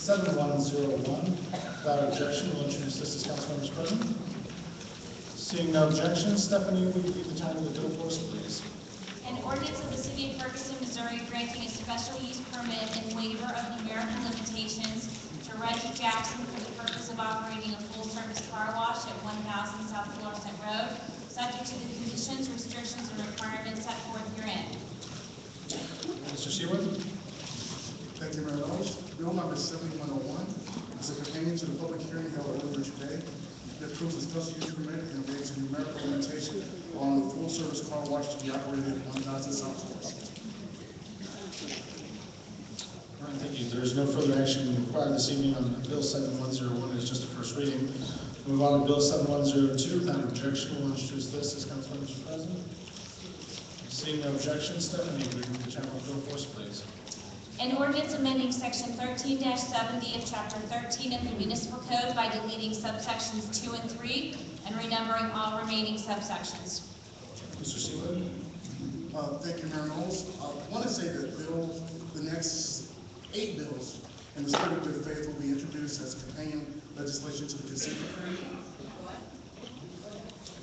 7101. Without objection, we'll introduce this as council members present. Seeing no objection, Stephanie, will you read the title of the bill for us, please? An ordinance of the City of Ferguson, Missouri, granting a special use permit and waiver of numerical limitations to Reggie Jackson for the purpose of operating a full-service car wash at 1000 South Florissant Road, subject to the conditions, restrictions, and requirements set forth herein. Mr. Seward. Thank you, Mayor Welch. Bill number 7101 is a companion to the public hearing held earlier today. It approves a special use permit and waives a numerical limitation on a full-service car wash to be operated at 1000 South Florissant. All right, thank you. There is no further action required this evening on Bill 7101. It's just a first reading. Move on to Bill 7102. Without objection, we'll introduce this as council members present. Seeing no objection, Stephanie, will you read the title of the bill for us, please? An ordinance amending section 13-70 of chapter 13 of the municipal code by deleting subsections 2 and 3 and renumbering all remaining subsections. Mr. Seward. Thank you, Mayor Knowles. I want to say that the next 8 bills in the spirit of good faith will be introduced as companion legislation to the consent decree.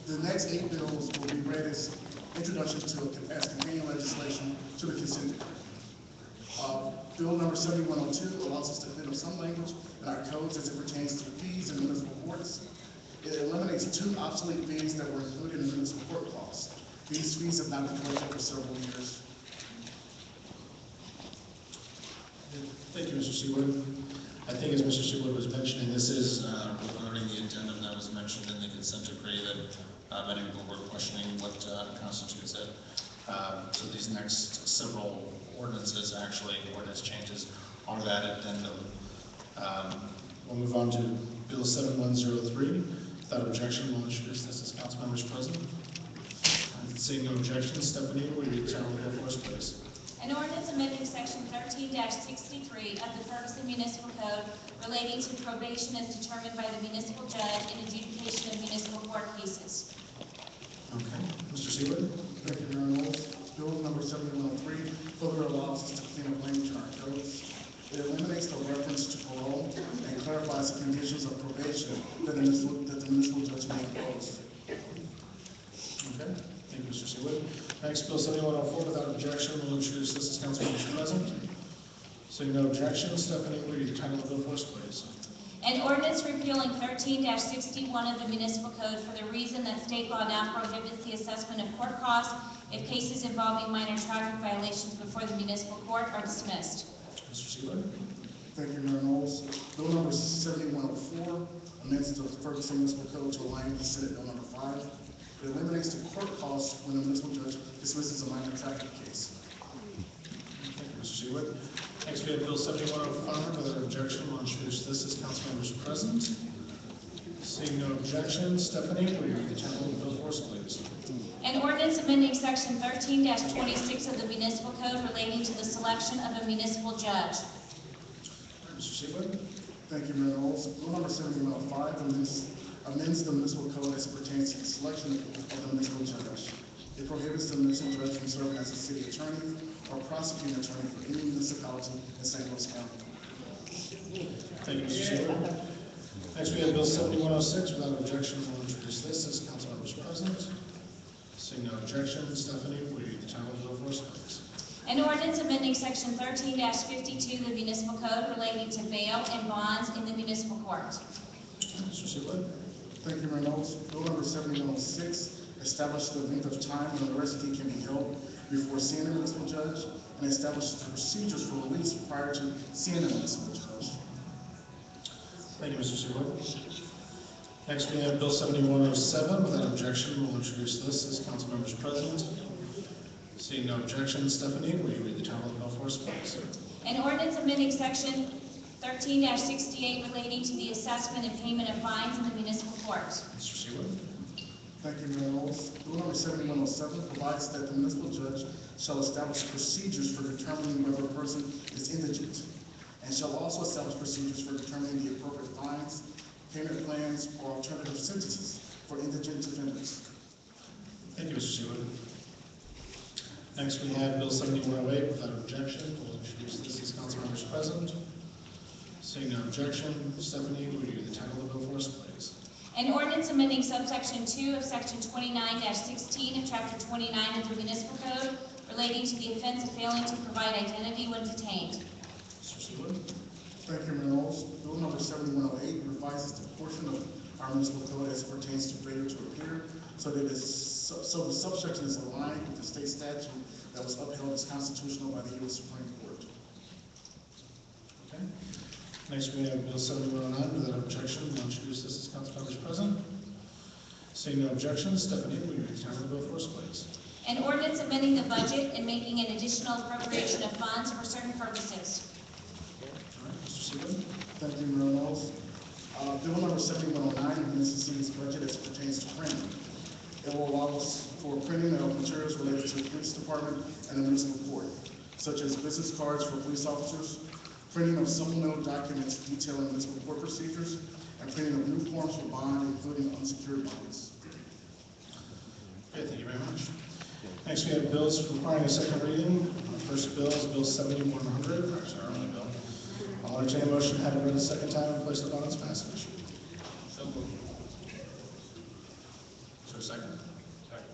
The next 8 bills will be read as introduction to as companion legislation to the consent decree. Bill number 7102 allows us to clean up some language in our codes as it pertains to fees in municipal courts. It eliminates 2 obsolete fees that were included in the municipal court clause. These fees have not been collected for several years. Thank you, Mr. Seward. I think as Mr. Seward was mentioning, this is regarding the addendum that was mentioned in the consent decree that many people were questioning what constitutes it. So these next several ordinance changes are that addendum. We'll move on to Bill 7103. Without objection, we'll introduce this as council members present. Seeing no objection, Stephanie, will you read the title of the bill for us, please? An ordinance amending section 13-63 of the Ferguson Municipal Code relating to probation as determined by the municipal judge in adjudication of municipal court cases. Okay. Mr. Seward. Thank you, Mayor Knowles. Bill number 7103 further allows us to clean up language in our codes. It eliminates the reference to parole and clarifies the conditions of probation that the municipal judge may impose. Okay. Thank you, Mr. Seward. Next, Bill 7104. Without objection, we'll introduce this as council members present. Seeing no objection, Stephanie, will you read the title of the bill for us, please? An ordinance repealing 13-61 of the municipal code for the reason that state law now prohibits the assessment of court costs if cases involving minor traffic violations before the municipal court are dismissed. Mr. Seward. Thank you, Mayor Knowles. Bill number 7104 amends the Ferguson Municipal Code to align with the Senate Bill number 5. It eliminates the court costs when a municipal judge dismisses a minor traffic case. Thank you, Mr. Seward. Next, we have Bill 7105. Without objection, we'll introduce this as council members present. Seeing no objection, Stephanie, will you read the title of the bill for us, please? An ordinance amending section 13-26 of the municipal code relating to the selection of a municipal judge. Mr. Seward. Thank you, Mayor Knowles. Bill number 7105 amends the municipal code as it pertains to the selection of the municipal judge. It prohibits the municipal judge from serving as a city attorney or prosecuting attorney for any municipality in St. Louis County. Thank you, Mr. Seward. Next, we have Bill 7106. Without objection, we'll introduce this as council members present. Seeing no objection, Stephanie, will you read the title of the bill for us, please? An ordinance amending section 13-52 of the municipal code relating to bail and bonds in the municipal court. Mr. Seward. Thank you, Mayor Knowles. Bill number 7106 establishes the length of time when an arrestee can be held before seeing a municipal judge and establishes the procedures for release prior to seeing a municipal judge. Thank you, Mr. Seward. Next, we have Bill 7107. Without objection, we'll introduce this as council members present. Seeing no objection, Stephanie, will you read the title of the bill for us, please? An ordinance amending section 13-68 relating to the assessment and payment of fines in the municipal court. Mr. Seward. Thank you, Mayor Knowles. Bill number 7107 provides that the municipal judge shall establish procedures for determining whether a person is indigent and shall also establish procedures for determining the appropriate fines, payment plans, or alternative sentences for indigent defendants. Thank you, Mr. Seward. Next, we have Bill 7108. Without objection, we'll introduce this as council members present. Seeing no objection, Stephanie, will you read the title of the bill for us, please? An ordinance amending subsection 2 of section 29-16 of chapter 29 of the municipal code relating to the offense of failing to provide identity when detained. Mr. Seawood. Thank you, Mayor Knowles. Bill number 7108 revises the portion of our municipal code as it pertains to failure to appear, so that the subsection is aligned with the state statute that was upheld as constitutional by the U.S. Supreme Court. Okay. Next, we have Bill 7109. Without objection, we'll introduce this as council members present. Seeing no objection, Stephanie, will you read the title of the bill for us, please? An ordinance amending the budget and making an additional appropriation of funds for certain purposes. All right, Mr. Seawood. Thank you, Mayor Knowles. Bill number 7109 amends the city's budget as it pertains to printing. It will allow us for printing of materials related to the police department and the municipal court, such as business cards for police officers, printing of supplemental documents detailing municipal court procedures, and printing of new forms for bond, including unsecured bonds. Okay, thank you very much. Next, we have bills requiring a second reading. First bill is Bill 7100, actually our only bill. I'll entertain a motion to have it read a second time and place it on its passage. So moved. Is there a second? Second.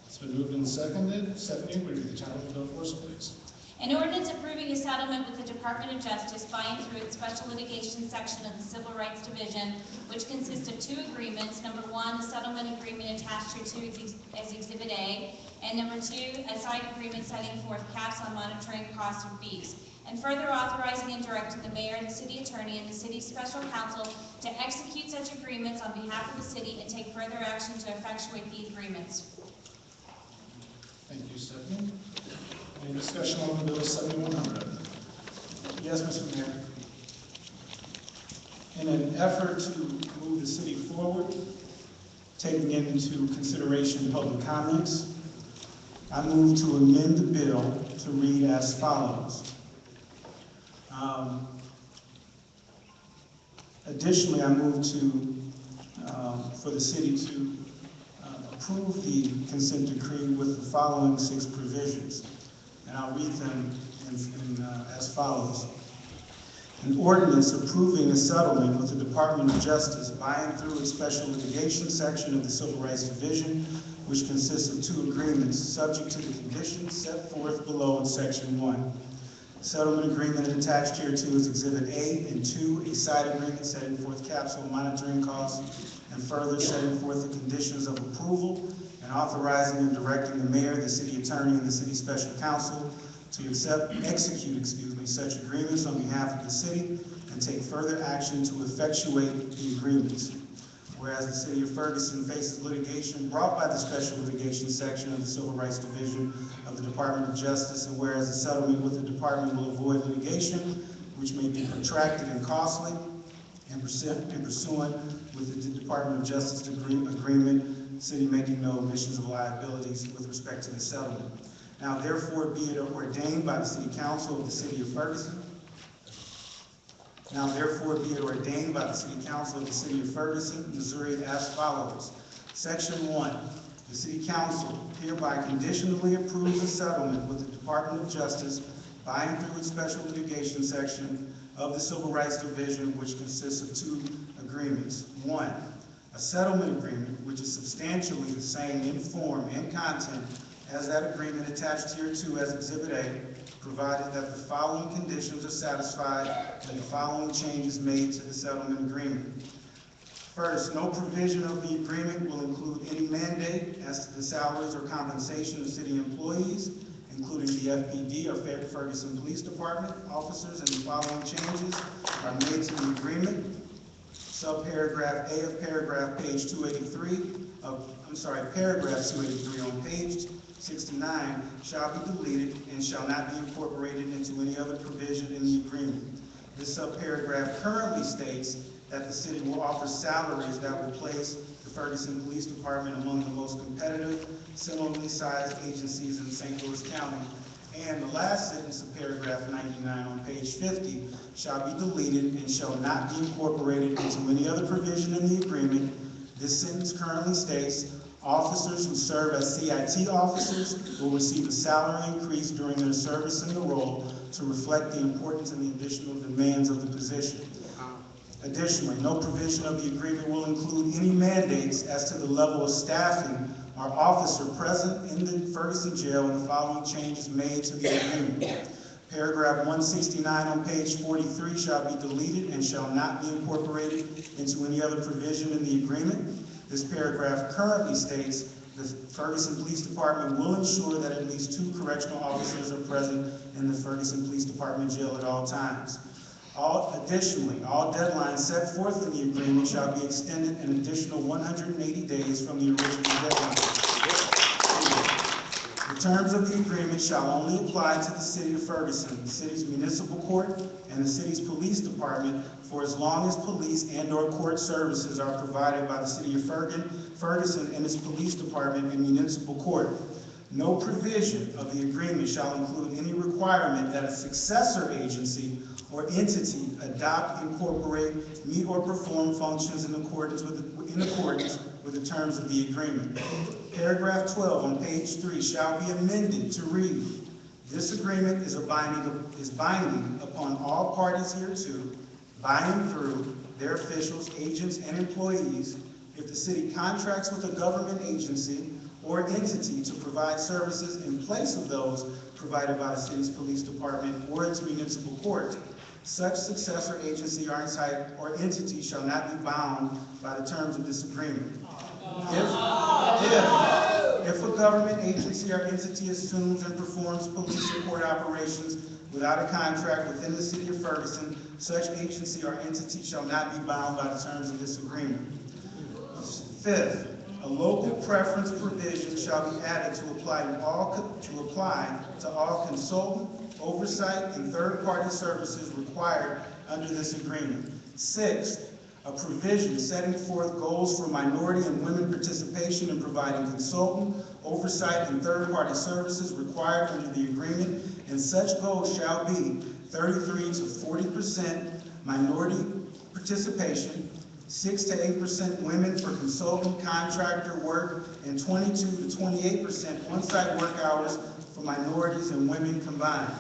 It's been moved and seconded. Stephanie, will you read the title of the bill for us, please? An ordinance approving a settlement with the Department of Justice by and through its Special Litigation Section of the Civil Rights Division, which consists of two agreements. Number one, the settlement agreement attached here to as Exhibit A, and number two, a side agreement setting forth caps on monitoring costs and fees, and further authorizing and directing the mayor and the city attorney and the city's special counsel to execute such agreements on behalf of the city and take further action to effectuate these agreements. Thank you, Stephanie. Any discussion on Bill 7100? Yes, Mr. Mayor. In an effort to move the city forward, taking into consideration public comments, I move to amend the bill to read as follows. Additionally, I move for the city to approve the consent decree with the following 6 provisions. And I'll read them as follows. An ordinance approving a settlement with the Department of Justice by and through its Special Litigation Section of the Civil Rights Division, which consists of 2 agreements subject to the conditions set forth below in Section 1. Settlement agreement attached here to is Exhibit A, and 2, a side agreement setting forth caps on monitoring costs, and further setting forth the conditions of approval and authorizing and directing the mayor, the city attorney, and the city special counsel to execute such agreements on behalf of the city and take further action to effectuate the agreements. Whereas the city of Ferguson faces litigation brought by the Special Litigation Section of the Civil Rights Division of the Department of Justice, and whereas the settlement with the department will avoid litigation, which may be protracted and costly, and pursuant with the Department of Justice agreement, the city making no omissions of liabilities with respect to the settlement. Now therefore be it ordained by the City Council of the City of Ferguson. Now therefore be it ordained by the City Council of the City of Ferguson, Missouri, as follows. Section 1. The City Council hereby conditionally approves a settlement with the Department of Justice by and through its Special Litigation Section of the Civil Rights Division, which consists of 2 agreements. 1. A settlement agreement, which is substantially the same in form and content as that agreement attached hereto as Exhibit A, provided that the following conditions are satisfied and the following changes made to the settlement agreement. First, no provision of the agreement will include any mandate as to the salaries or compensation of city employees, including the FPD or Ferguson Police Department officers, and the following changes are made to the agreement. Subparagraph A of paragraph 283 on page 69 shall be deleted and shall not be incorporated into any other provision in the agreement. This subparagraph currently states that the city will offer salaries that will place the Ferguson Police Department among the most competitive, similarly sized agencies in St. Louis County. And the last sentence of paragraph 99 on page 50 shall be deleted and shall not be incorporated into any other provision in the agreement. This sentence currently states, Officers who serve as CIT officers will receive a salary increase during their service in the role to reflect the importance and the additional demands of the position. Additionally, no provision of the agreement will include any mandates as to the level of staffing or officer present in the Ferguson jail, and the following changes made to the agreement. Paragraph 169 on page 43 shall be deleted and shall not be incorporated into any other provision in the agreement. This paragraph currently states the Ferguson Police Department will ensure that at least 2 correctional officers are present in the Ferguson Police Department jail at all times. Additionally, all deadlines set forth in the agreement shall be extended an additional 180 days from the original deadline. The terms of the agreement shall only apply to the City of Ferguson, the city's municipal court, and the city's police department for as long as police and/or court services are provided by the City of Ferguson and its police department and municipal court. No provision of the agreement shall include any requirement that a successor agency or entity adopt, incorporate, meet, or perform functions in accordance with the terms of the agreement. Paragraph 12 on page 3 shall be amended to read, this agreement is binding upon all parties hereto, by and through their officials, agents, and employees, if the city contracts with a government agency or entity to provide services in place of those provided by the city's police department or its municipal court. Such successor agency or entity shall not be bound by the terms of this agreement. If a government agency or entity assumes and performs police or court operations without a contract within the City of Ferguson, such agency or entity shall not be bound by the terms of this agreement. Fifth, a local preference provision shall be added to apply to all consultant, oversight, and third-party services required under this agreement. Sixth, a provision setting forth goals for minority and women participation in providing consultant, oversight, and third-party services required under the agreement, and such goals shall be 33 to 40% minority participation, 6 to 8% women for consultant contractor work, and 22 to 28% on-site work hours for minorities and women combined.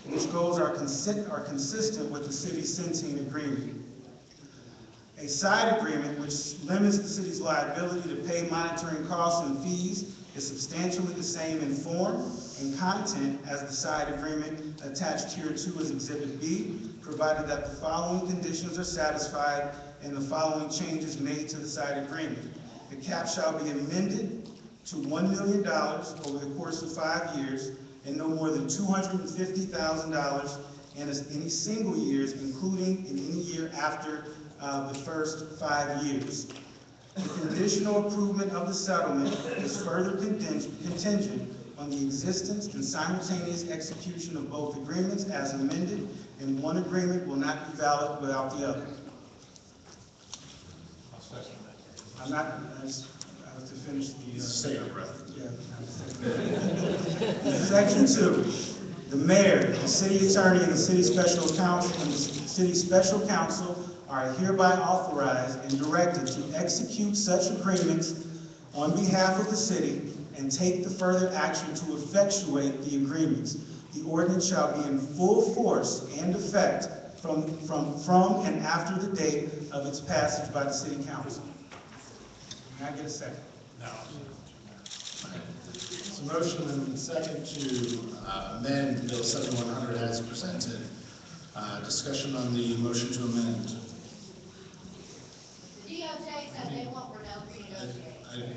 Which goals are consistent with the city's Centene agreement. A side agreement which limits the city's liability to pay monitoring costs and fees is substantially the same in form and content as the side agreement attached here to as Exhibit B, provided that the following conditions are satisfied and the following changes made to the side agreement. The cap shall be amended to $1 million over the course of 5 years and no more than $250,000 in any single years, including in any year after the first 5 years. The conditional approval of the settlement is further contingent on the existence and simultaneous execution of both agreements as amended, and one agreement will not be valid without the other. I have to finish the... Stay your breath. Yeah. Section 2. The mayor, the city attorney, and the city special counsel are hereby authorized and directed to execute such agreements on behalf of the city and take the further action to effectuate the agreements. The ordinance shall be in full force and effect from and after the date of its passage by the city council. Can I get a second? No. So motion and second to amend Bill 7100 as presented. Discussion on the motion to amend. The DOJ said they won't renegotiate.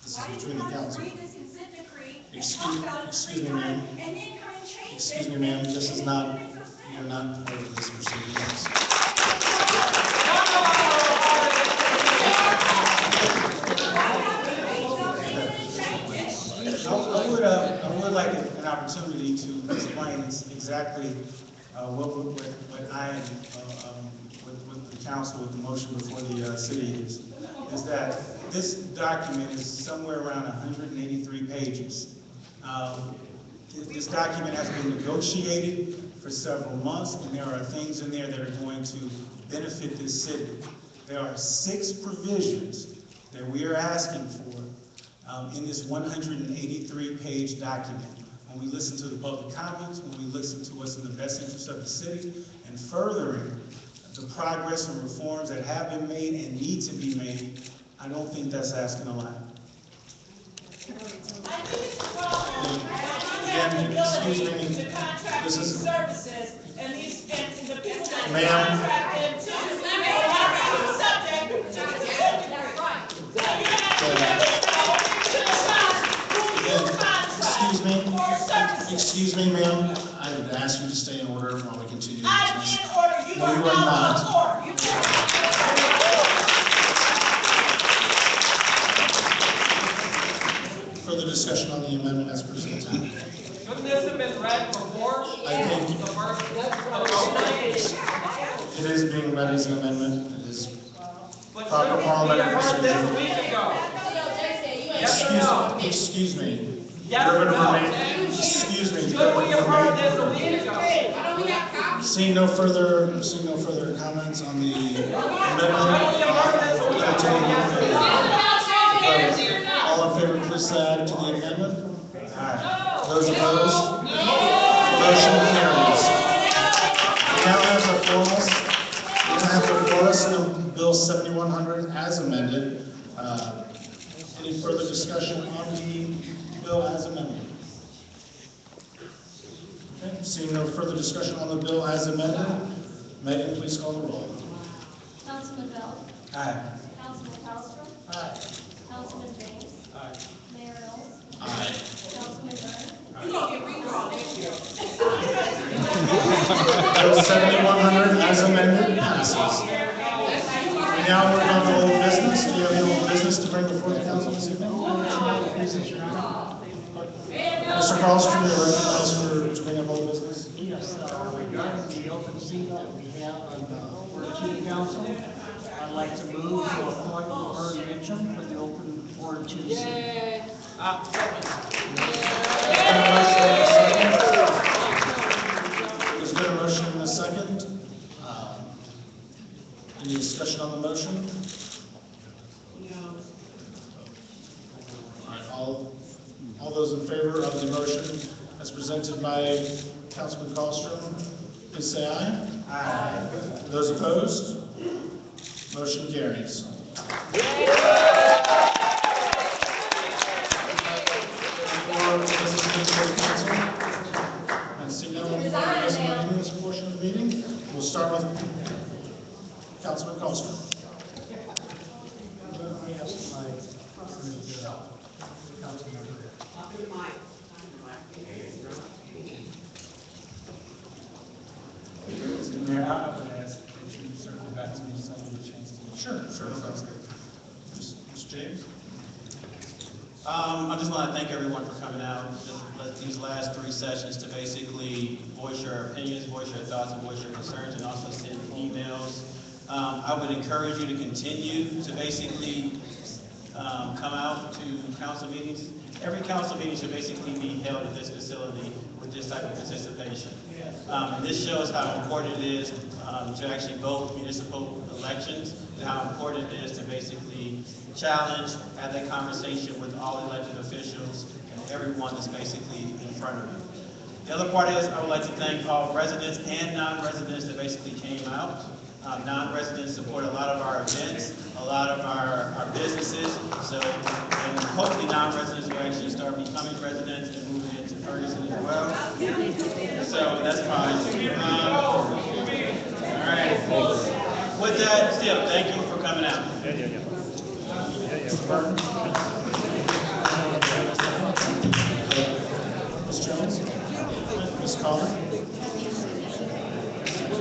This is between the council. Read this consent decree and Excuse- talk about it excuse 3 me, ma'am. times, and then come and change it. Excuse me, ma'am, this is not, you're not part of this proceedings. I would like an opportunity to explain exactly what I am, with the council, with the motion before the city is that this document is somewhere around 183 pages. This document has been negotiated for several months, and there are things in there that are going to benefit this city. There are 6 provisions that we are asking for in this 183-page document. When we listen to the public comments, when we listen to what's in the best interest of the city, and furthering the progress and reforms that have been made and need to be made, I don't think that's asking a lot. I think it's wrong. Again, excuse me, To contract this these is- services and these, and the people that Ma'am. contract them to, they have to be subject to the consent decree. So you have to let us know to the class who you contract Excuse me. for services. Excuse me, ma'am, I would ask you to stay in order while we continue the I'm business. in order, you No, are you are not not. on order. You can't. Further discussion on the amendment as presented. Shouldn't this have been read before? I think The first, it is being read as an amendment. It is but proper shouldn't we parliamentary have heard this a procedure. week ago? Yes or Excuse, no? excuse me. Yes You're or gonna no? remain- Excuse me. Should we have heard this a week ago? Seeing no further comments on the Should we have amendment. heard this a week ago? Yes or no? All in favor, please say aye to the amendment. Aye. Those opposed? Motion carries. We now have before us the Bill 7100 as amended. Any further discussion on the bill as amended? Okay, seeing no further discussion on the bill as amended, Megan, please call the roll. Councilman Bell, Aye. Councilman Castro, Aye. Councilman James, Aye. Mayor Mills, Aye. Councilman Byrd, Bill 7100 as amended passes. We now move on to old business. Do you have any old business to bring before the council this evening? Mr. Carlstrom, you're recognized to bring up old business. Yes, regarding the open seat that we have on the Ferguson City Council, I'd like to move to appoint Byrd Mitchum for the open Board 2 seat. There's been a motion and a second. Any discussion on the motion? All right, all those in favor of the motion as presented by Councilman Carlstrom, please say aye. Aye. Those opposed? Motion carries. And seeing no one in this portion of the meeting, we'll start with Councilman Carlstrom. Let me ask my council member. Mayor, I would ask that you circle back to me so we can change the. Sure, sounds good. Mr. James? I just want to thank everyone for coming out these last 3 sessions to basically voice your opinions, voice your thoughts, and voice your concerns, and also send emails. I would encourage you to continue to basically come out to council meetings. Every council meeting should basically be held at this facility with this type of participation. And this shows how important it is to actually vote municipal elections, and how important it is to basically challenge, have that conversation with all elected officials and everyone that's basically in front of you. The other part is I would like to thank all residents and non-residents that basically came out. Non-residents support a lot of our events, a lot of our businesses, so, and hopefully non-residents will actually start becoming residents and moving into Ferguson as well. So that's fine. All right. With that, still, thank you for coming out. Mr. Burton? Ms. Jones? Ms. Collins?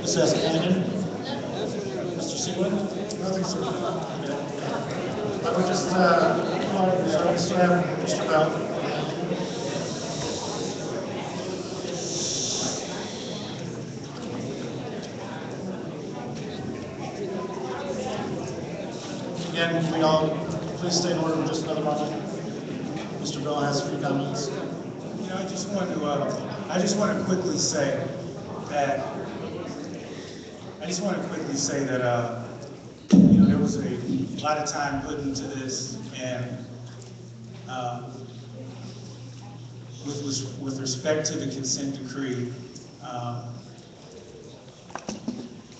Ms. Escalante? Mr. Seawood? Nothing, sir. I would just, Mr. Bell. Again, can we all please stay in order for just another moment? Mr. Bell has a few comments. You know, I just want to quickly say that, you know, there was a lot of time put into this, and With respect to the consent decree,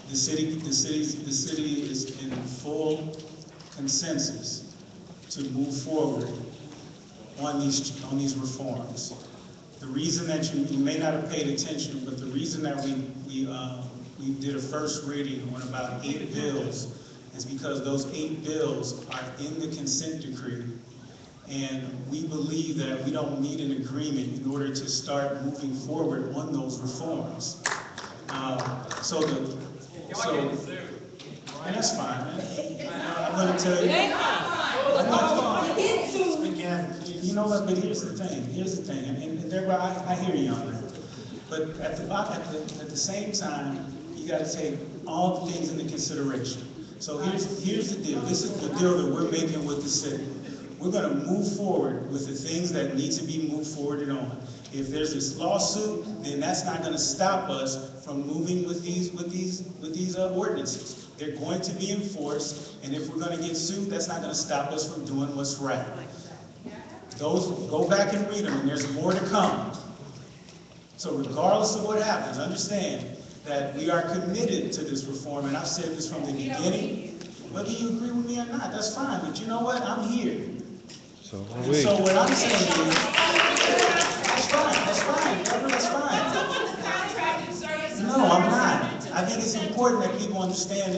the city is in full consensus to move forward on these reforms. The reason that you may not have paid attention, but the reason that we did a first reading on about 8 bills is because those 8 bills are in the consent decree. And we believe that we don't need an agreement in order to start moving forward on those reforms. And that's fine, man. I'm gonna tell you. Again, you know what, but here's the thing, and thereby I hear you on that. But at the same time, you gotta take all the things into consideration. So here's the deal. This is the deal that we're making with the city. We're going to move forward with the things that need to be moved forward on. If there's this lawsuit, then that's not going to stop us from moving with these ordinances. They're going to be enforced, and if we're going to get sued, that's not going to stop us from doing what's right. Those, go back and read them, and there's more to come. So regardless of what happens, understand that we are committed to this reform, and I've said this from the beginning. Whether you agree with me or not, that's fine, but you know what? I'm here. So what I'm saying is, that's fine, Deborah, that's fine. No, I'm not. I think it's important that people understand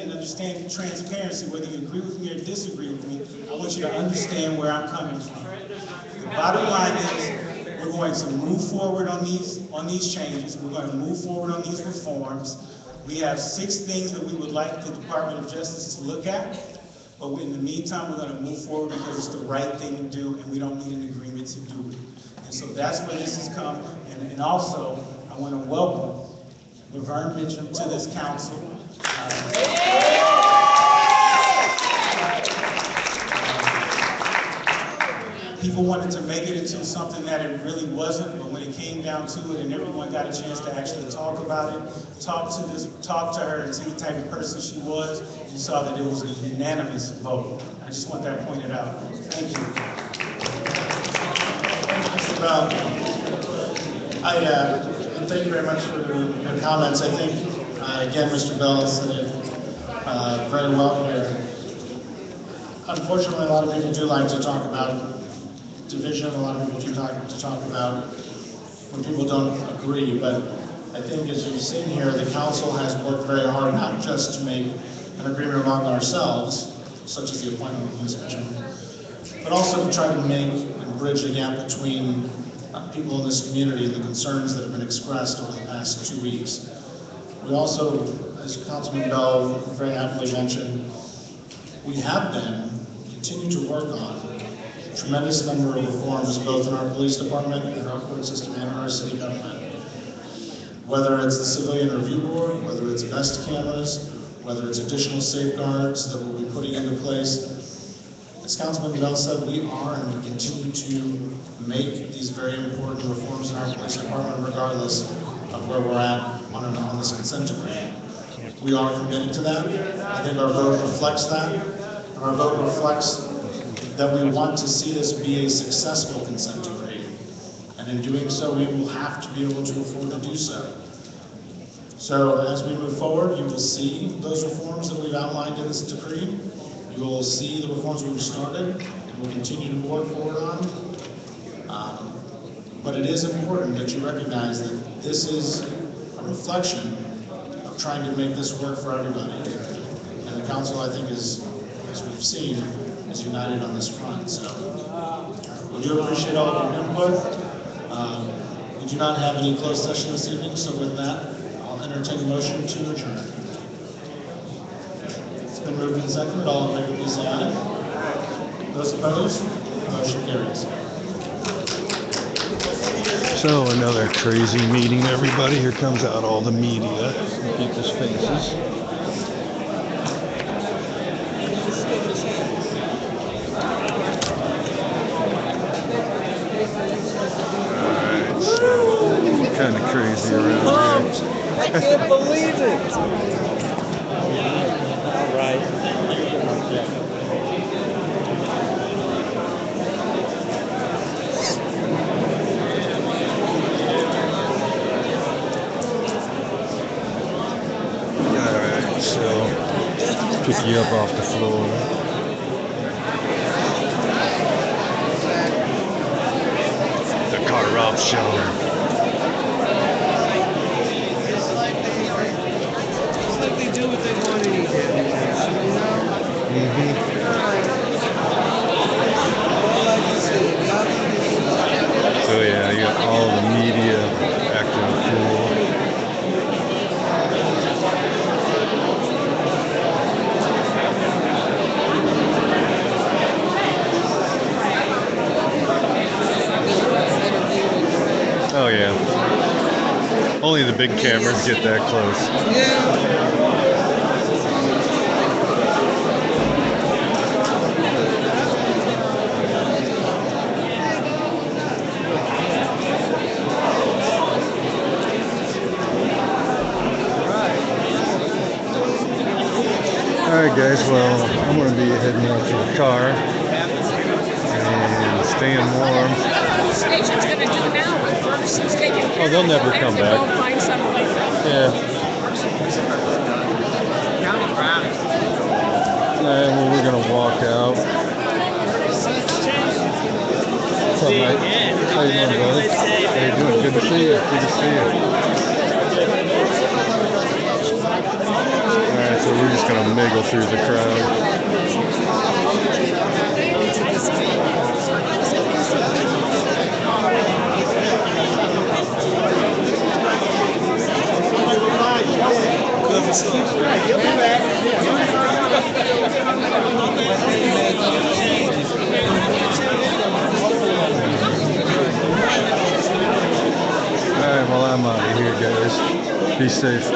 transparency, whether you agree with me or disagree with me. I want you to understand where I'm coming from. The bottom line is, we're going to move forward on these changes. We're going to move forward on these reforms. We have 6 things that we would like the Department of Justice to look at. But in the meantime, we're going to move forward because it's the right thing to do, and we don't need an agreement to do it. And so that's where this has come. And also, I want to welcome Laverne Mitchell to this council. People wanted to make it into something that it really wasn't, but when it came down to it and everyone got a chance to actually talk about it, talk to her and see the type of person she was, you saw that it was a unanimous vote. I just want that pointed out. Thank you. Mr. Bell, thank you very much for your comments. I think, again, Mr. Bell said it very well here. Unfortunately, a lot of people do like to talk about division. A lot of people do like to talk about when people don't agree, but I think as you've seen here, the council has worked very hard not just to make an agreement among ourselves, such as the appointment of Ms. Mitchell, but also to try to make and bridge the gap between people in this community and the concerns that have been expressed over the past 2 weeks. We also, as Councilman Bell very aptly mentioned, we have been, continue to work on a tremendous number of reforms, both in our police department, in our court system, and in our city government. Whether it's the Civilian Review Board, whether it's best cameras, whether it's additional safeguards that we'll be putting into place. As Councilman Bell said, we are and we continue to make these very important reforms in our police department regardless of where we're at on this consent decree. We are committed to that. I think our vote reflects that. And our vote reflects that we want to see this be a successful consent decree. And in doing so, we will have to be able to afford to do so. So as we move forward, you will see those reforms that we've outlined in this decree. You will see the reforms we've started and we'll continue to work forward on. But it is important that you recognize that this is a reflection of trying to make this work for everybody. And the council, I think, is, as we've seen, is united on this front. So we do appreciate all of your input. We do not have any closed session this evening, so with that, I'll entertain a motion to adjourn. It's been moved and seconded. All in favor, please say aye. Those opposed? Motion carries. So another crazy meeting, everybody. Here comes out all the media, people's faces. Alright, so kind of crazy around here. I can't believe it. All right. So, pick you up off the floor. The corruption. It's like they do what they want to eat, you know? All like you said, nothing is So yeah, you got all the media acting a fool. Oh yeah. Only the big cameras get that close. Alright guys, well, I'm going to be heading out to the car and staying warm. Station's gonna do now with Ferguson's taking care. Oh, they'll never come back. Go find somebody. Yeah. Alright, well, we're going to walk out. What's up, mate? How you doing, brother? How you doing? Good to see you. Good to see you. Alright, so we're just gonna mingle through the crowd. Alright, well, I'm out of here, guys. Be safe.